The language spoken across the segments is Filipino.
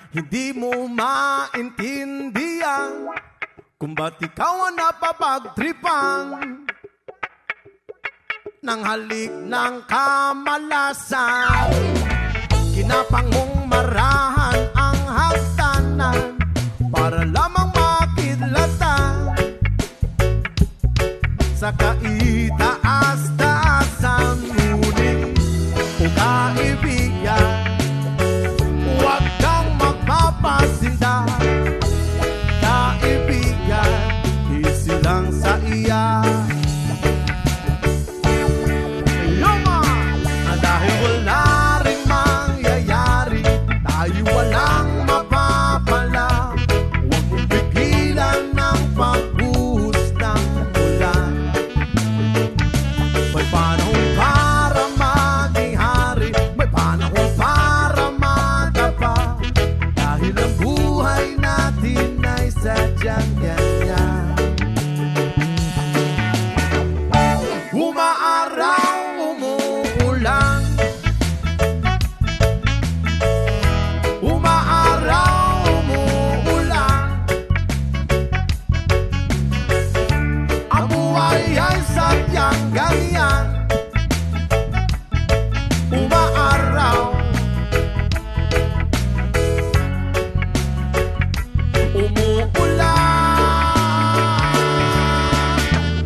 Hindi mo maintindihan kung ba't ikaw ang napapagtripan ng halik ng kamalasan. Kinapang mong marahan ang hagdanan para lamang makidlatan sa kaitaas-taasan. Ngunit o kaibigan, huwag kang magpapasinda. Kaibigan, easy lang sa iya. Dahil wala rin mangyayari, tayo walang mapapala. Huwag mong pigilan ng pagbuhos ng ulan. May panahon para maging hari, may panahon para madapa. Dahil ang buhay natin ay sadyang ganyan. Umaaraw, umuulan, umaaraw, umuulan. Ang buhay ay sadyang ganyan. Umaaraw, umuulan.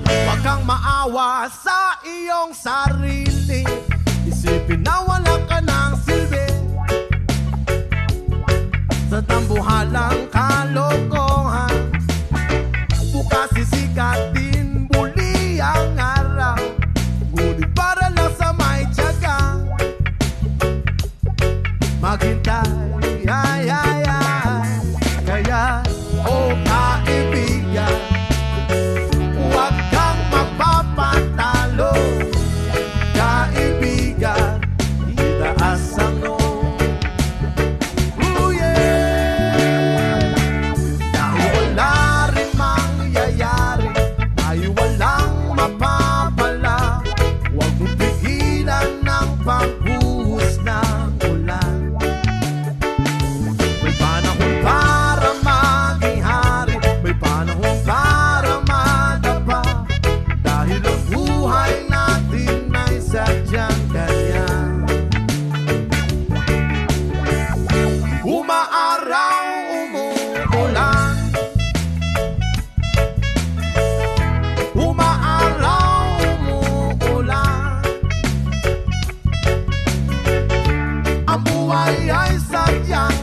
Huwag kang maawa sa iyong sarili, isipin na wala ka ng silbi sa tambuhalang kalokohan. Bukas sisikat din muli ang araw, ngunit para lang sa may tiyaga. Maghintay, ay, ay, ay. Kaya, oh kaibigan, huwag kang magpapatalo. Kaibigan, itaas ang noo. Oh yeah! Dahil wala rin mangyayari, tayo walang mapapala. Huwag mong pigilan ng pagbuhos ng ulan. May panahon para maging hari, may panahon para madapa. Dahil ang buhay natin ay sadyang ganyan. Umaaraw, umuulan, umaaraw, umuulan. Ang buhay ay sadyang